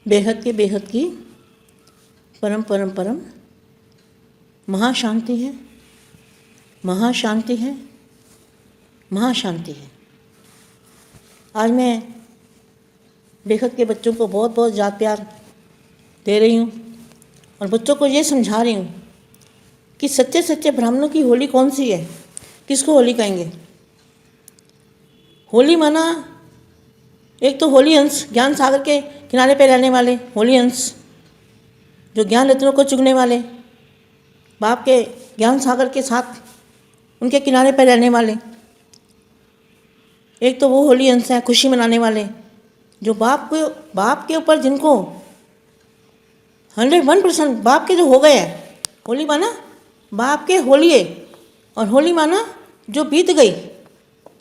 बेहद की परम परम परम महाशांति है, महाशांति है, महाशांति है। आज मैं बेहद के बच्चों को बहुत बहुत याद प्यार दे रही हूँ और बच्चों को ये समझा रही हूँ कि सच्चे सच्चे ब्राह्मणों की होली कौन सी है, किसको होली कहेंगे। होली माना एक तो होली हंस, ज्ञान सागर के किनारे पे रहने वाले होली हंस, जो ज्ञान रत्नों को चुगने वाले, बाप के ज्ञान सागर के साथ उनके किनारे पे रहने वाले। एक तो वो होली हंस है, खुशी मनाने वाले, जो बाप के ऊपर जिनको 101% बाप के जो हो गए हैं। होली माना बाप के होली है, और होली माना जो बीत गई,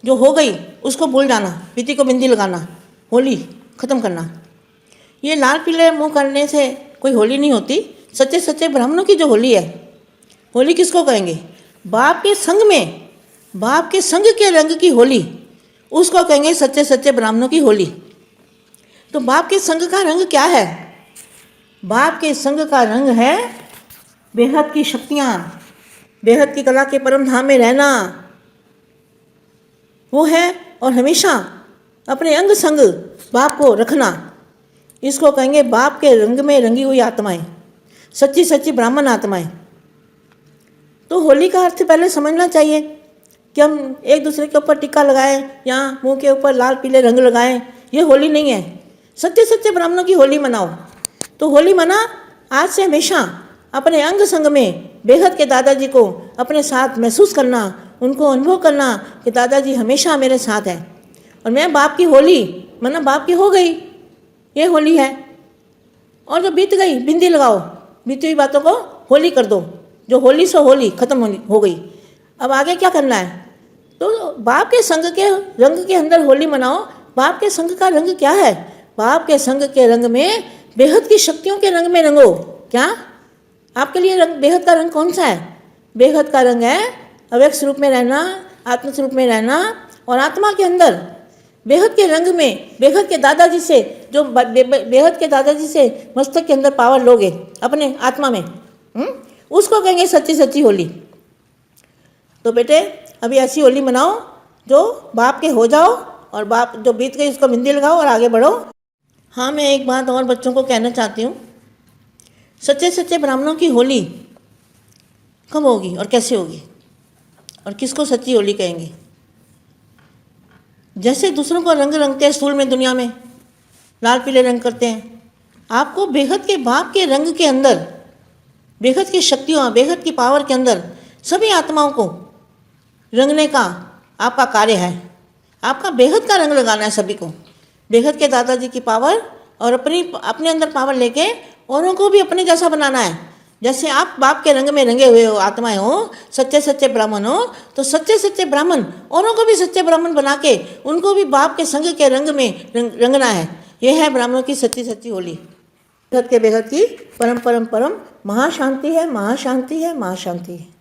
जो हो गई उसको भूल जाना, पीती को बिंदी लगाना, होली ख़त्म करना। ये लाल पीले मुँह करने से कोई होली नहीं होती। सच्चे सच्चे ब्राह्मणों की जो होली है, होली किसको कहेंगे? बाप के संग में, बाप के संग के रंग की होली, उसको कहेंगे सच्चे सच्चे ब्राह्मणों की होली। तो बाप के संग का रंग क्या है? बाप के संग का रंग है बेहद की शक्तियाँ, बेहद की कला के परम धाम में रहना, वो है। और हमेशा अपने अंग संग बाप को रखना, इसको कहेंगे बाप के रंग में रंगी हुई आत्माएं, सच्ची सच्ची ब्राह्मण आत्माएं। तो होली का अर्थ पहले समझना चाहिए कि हम एक दूसरे के ऊपर टीका लगाएं या मुंह के ऊपर लाल पीले रंग लगाएं, ये होली नहीं है। सच्चे सच्चे ब्राह्मणों की होली मनाओ। तो होली मना आज से हमेशा अपने अंग संग में बेहद के दादाजी को अपने साथ महसूस करना, उनको अनुभव करना कि दादाजी हमेशा मेरे साथ हैं। और मैं बाप की होली मना, बाप की हो गई, ये होली है। और जो बीत गई बिंदी लगाओ, बीती हुई बातों को होली कर दो, जो होली सो होली ख़त्म हो गई। अब आगे क्या करना है? तो बाप के संग के रंग के अंदर होली मनाओ। बाप के संग का रंग क्या है? बाप के संग के रंग में बेहद की शक्तियों के रंग में रंगो। क्या आपके लिए रंग, बेहद का रंग कौन सा है? बेहद का रंग है अव्यक्त स्वरूप में रहना, आत्म स्वरूप में रहना, और आत्मा के अंदर बेहद के रंग में बेहद के दादाजी से, जो बेहद के दादाजी से मस्तक के अंदर पावर लोगे अपने आत्मा में, उसको कहेंगे सच्ची सच्ची होली। तो बेटे अभी ऐसी होली मनाओ जो बाप के हो जाओ, और बाप जो बीत गई उसको बिंदी लगाओ और आगे बढ़ो। हाँ, मैं एक बात और बच्चों को कहना चाहती हूँ। सच्चे सच्चे ब्राह्मणों की होली कब होगी और कैसे होगी, और किसको सच्ची होली कहेंगे? जैसे दूसरों को रंग रंगते हैं स्कूल में, दुनिया में लाल पीले रंग करते हैं, आपको बेहद के बाप के रंग के अंदर, बेहद की शक्तियों, बेहद की पावर के अंदर सभी आत्माओं को रंगने का आपका कार्य है। आपका बेहद का रंग लगाना है सभी को, बेहद के दादाजी की पावर, और अपने अंदर पावर लेके औरों को भी अपने जैसा बनाना है। जैसे आप बाप के रंग में रंगे हुए हो, आत्माएं हो, सच्चे सच्चे ब्राह्मण हो, तो सच्चे सच्चे ब्राह्मण औरों को भी सच्चे ब्राह्मण बना के उनको भी बाप के संग के रंग में रंगना है। यह है ब्राह्मणों की सच्ची सच्ची होली। बेहद के बेहद की परम परम परम महाशांति है, महाशांति है, महाशांति है।